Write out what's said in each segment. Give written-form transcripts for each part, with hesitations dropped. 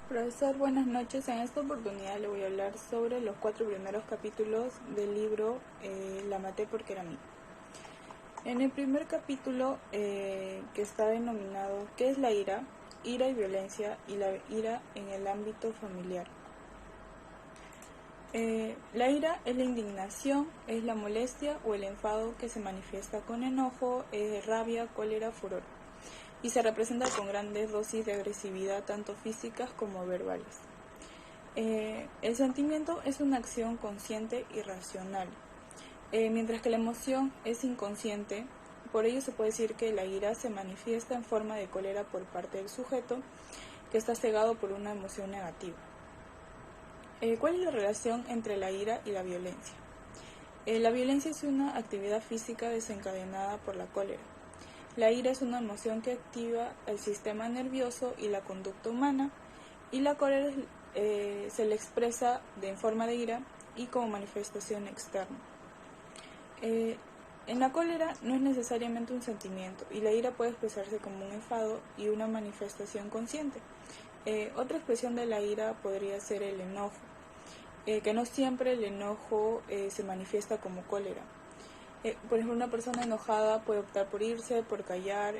Profesor, buenas noches. En esta oportunidad le voy a hablar sobre los 4 primeros capítulos del libro La maté porque era mía. En el primer capítulo, que está denominado ¿Qué es la ira? Ira y violencia y la ira en el ámbito familiar. La ira es la indignación, es la molestia o el enfado que se manifiesta con enojo, rabia, cólera, furor, y se representa con grandes dosis de agresividad tanto físicas como verbales. El sentimiento es una acción consciente y racional, mientras que la emoción es inconsciente. Por ello se puede decir que la ira se manifiesta en forma de cólera por parte del sujeto que está cegado por una emoción negativa. ¿Cuál es la relación entre la ira y la violencia? La violencia es una actividad física desencadenada por la cólera. La ira es una emoción que activa el sistema nervioso y la conducta humana, y la cólera se le expresa en forma de ira y como manifestación externa. En la cólera no es necesariamente un sentimiento, y la ira puede expresarse como un enfado y una manifestación consciente. Otra expresión de la ira podría ser el enojo, que no siempre el enojo se manifiesta como cólera. Por ejemplo, una persona enojada puede optar por irse, por callar,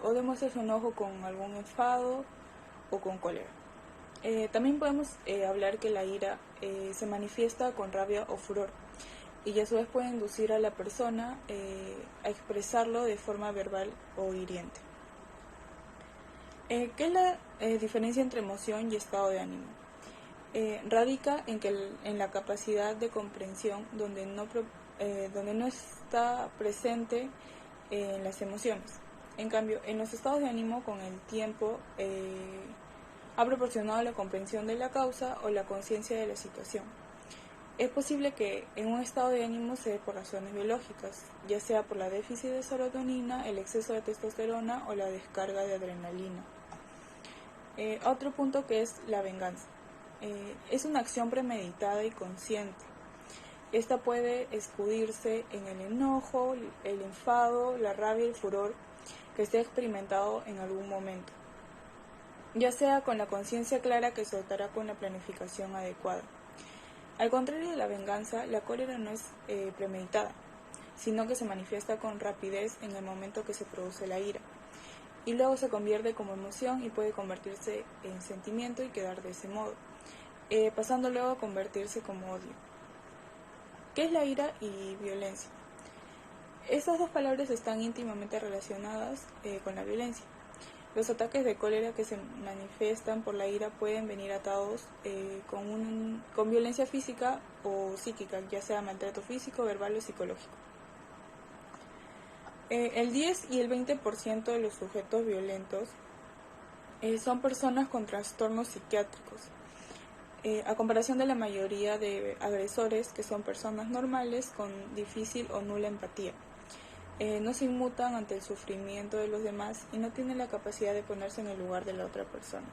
o demuestra su enojo con algún enfado o con cólera. También podemos hablar que la ira se manifiesta con rabia o furor, y a su vez puede inducir a la persona a expresarlo de forma verbal o hiriente. ¿Qué es la diferencia entre emoción y estado de ánimo? Radica en la capacidad de comprensión donde no está presente en las emociones. En cambio, en los estados de ánimo, con el tiempo, ha proporcionado la comprensión de la causa o la conciencia de la situación. Es posible que en un estado de ánimo se dé por razones biológicas, ya sea por la déficit de serotonina, el exceso de testosterona o la descarga de adrenalina. Otro punto que es la venganza. Es una acción premeditada y consciente. Esta puede escudirse en el enojo, el enfado, la rabia y el furor que esté experimentado en algún momento, ya sea con la conciencia clara que se dotará con la planificación adecuada. Al contrario de la venganza, la cólera no es premeditada, sino que se manifiesta con rapidez en el momento que se produce la ira, y luego se convierte como emoción y puede convertirse en sentimiento y quedar de ese modo, pasando luego a convertirse como odio. ¿Qué es la ira y violencia? Estas dos palabras están íntimamente relacionadas con la violencia. Los ataques de cólera que se manifiestan por la ira pueden venir atados con violencia física o psíquica, ya sea maltrato físico, verbal o psicológico. El 10 y el 20% de los sujetos violentos son personas con trastornos psiquiátricos, a comparación de la mayoría de agresores, que son personas normales con difícil o nula empatía. No se inmutan ante el sufrimiento de los demás y no tienen la capacidad de ponerse en el lugar de la otra persona.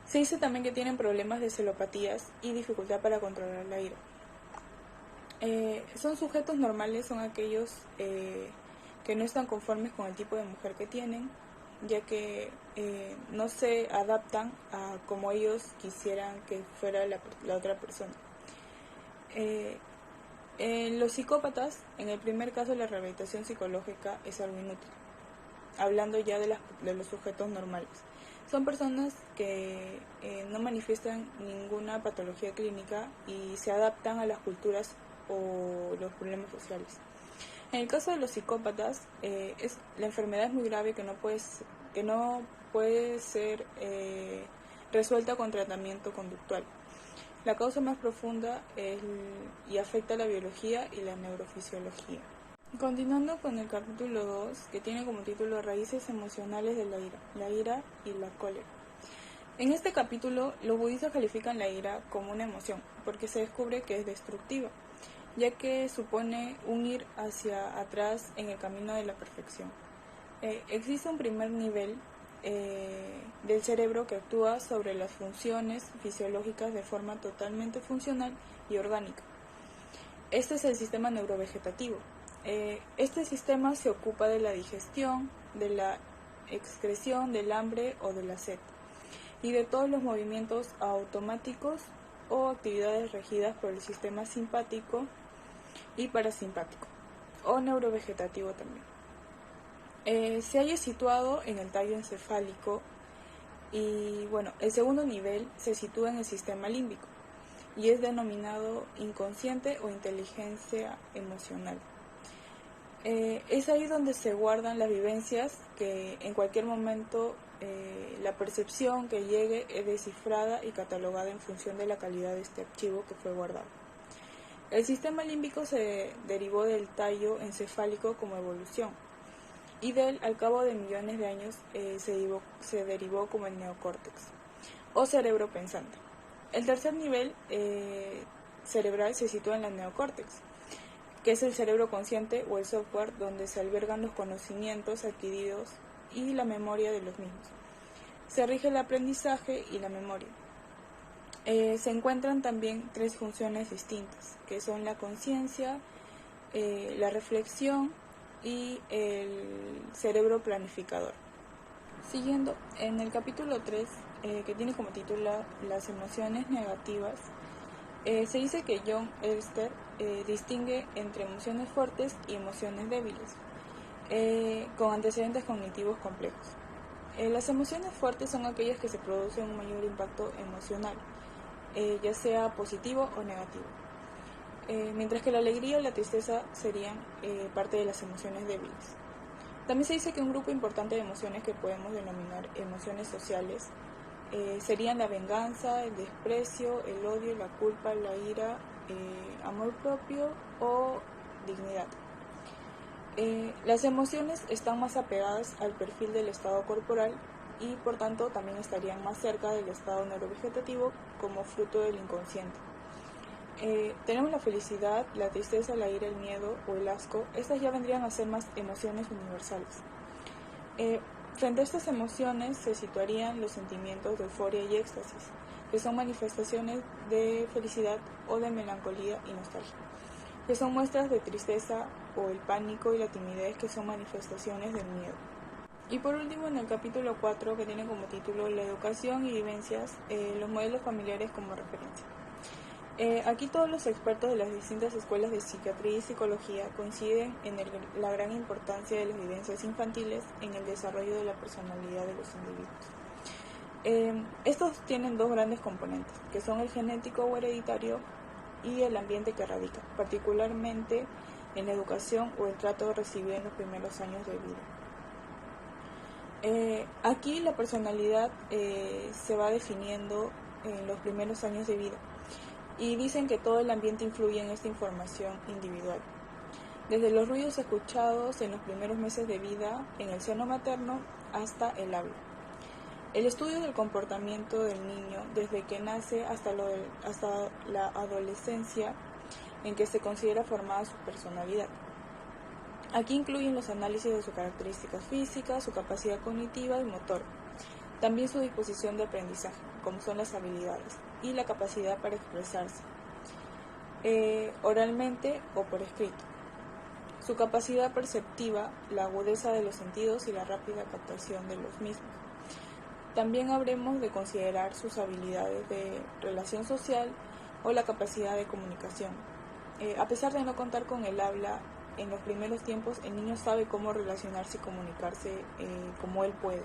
Se dice también que tienen problemas de celopatías y dificultad para controlar la ira. Son sujetos normales, son aquellos que no están conformes con el tipo de mujer que tienen, ya que no se adaptan a como ellos quisieran que fuera la otra persona. Los psicópatas, en el primer caso, la rehabilitación psicológica es algo inútil, hablando ya de los sujetos normales. Son personas que no manifiestan ninguna patología clínica y se adaptan a las culturas o los problemas sociales. En el caso de los psicópatas, la enfermedad es muy grave que no puede ser resuelta con tratamiento conductual. La causa más profunda y afecta a la biología y la neurofisiología. Continuando con el capítulo 2, que tiene como título Raíces emocionales de la ira y la cólera. En este capítulo, los budistas califican la ira como una emoción, porque se descubre que es destructiva, ya que supone un ir hacia atrás en el camino de la perfección. Existe un primer nivel del cerebro que actúa sobre las funciones fisiológicas de forma totalmente funcional y orgánica. Este es el sistema neurovegetativo. Este sistema se ocupa de la digestión, de la excreción, del hambre o de la sed. y de todos los movimientos automáticos o actividades regidas por el sistema simpático y parasimpático, o neurovegetativo también. Se halla situado en el tallo encefálico y bueno, el segundo nivel se sitúa en el sistema límbico y es denominado inconsciente o inteligencia emocional. Es ahí donde se guardan las vivencias que en cualquier momento la percepción que llegue es descifrada y catalogada en función de la calidad de este archivo que fue guardado. El sistema límbico se derivó del tallo encefálico como evolución y de él, al cabo de millones de años, se derivó como el neocórtex o cerebro pensante. El tercer nivel cerebral se sitúa en la neocórtex, que es el cerebro consciente o el software donde se albergan los conocimientos adquiridos y la memoria de los mismos. Se rige el aprendizaje y la memoria. Se encuentran también tres funciones distintas, que son la conciencia, la reflexión y el cerebro planificador. Siguiendo, en el capítulo 3, que tiene como título Las emociones negativas, se dice que John Elster distingue entre emociones fuertes y emociones débiles, con antecedentes cognitivos complejos. Las emociones fuertes son aquellas que se producen un mayor impacto emocional, ya sea positivo o negativo, mientras que la alegría o la tristeza serían parte de las emociones débiles. También se dice que un grupo importante de emociones que podemos denominar emociones sociales serían la venganza, el desprecio, el odio, la culpa, la ira, amor propio o dignidad. Las emociones están más apegadas al perfil del estado corporal y por tanto también estarían más cerca del estado neurovegetativo como fruto del inconsciente. Tenemos la felicidad, la tristeza, la ira, el miedo o el asco. Estas ya vendrían a ser más emociones universales. Frente a estas emociones se situarían los sentimientos de euforia y éxtasis, que son manifestaciones de felicidad o de melancolía y nostalgia, que son muestras de tristeza, o el pánico y la timidez, que son manifestaciones del miedo. Y por último, en el capítulo 4, que tiene como título La educación y vivencias, los modelos familiares como referencia. Aquí todos los expertos de las distintas escuelas de psiquiatría y psicología coinciden en la gran importancia de las vivencias infantiles en el desarrollo de la personalidad de los individuos. Estos tienen dos grandes componentes, que son el genético o hereditario y el ambiente que radica, particularmente en la educación o el trato recibido en los primeros años de vida. Aquí la personalidad se va definiendo en los primeros años de vida. Y dicen que todo el ambiente influye en esta información individual. Desde los ruidos escuchados en los primeros meses de vida en el seno materno hasta el habla. El estudio del comportamiento del niño desde que nace hasta la adolescencia en que se considera formada su personalidad. Aquí incluyen los análisis de sus características físicas, su capacidad cognitiva y motor. También su disposición de aprendizaje, como son las habilidades, y la capacidad para expresarse, oralmente o por escrito. Su capacidad perceptiva, la agudeza de los sentidos y la rápida captación de los mismos. También habremos de considerar sus habilidades de relación social o la capacidad de comunicación. A pesar de no contar con el habla, en los primeros tiempos el niño sabe cómo relacionarse y comunicarse como él puede.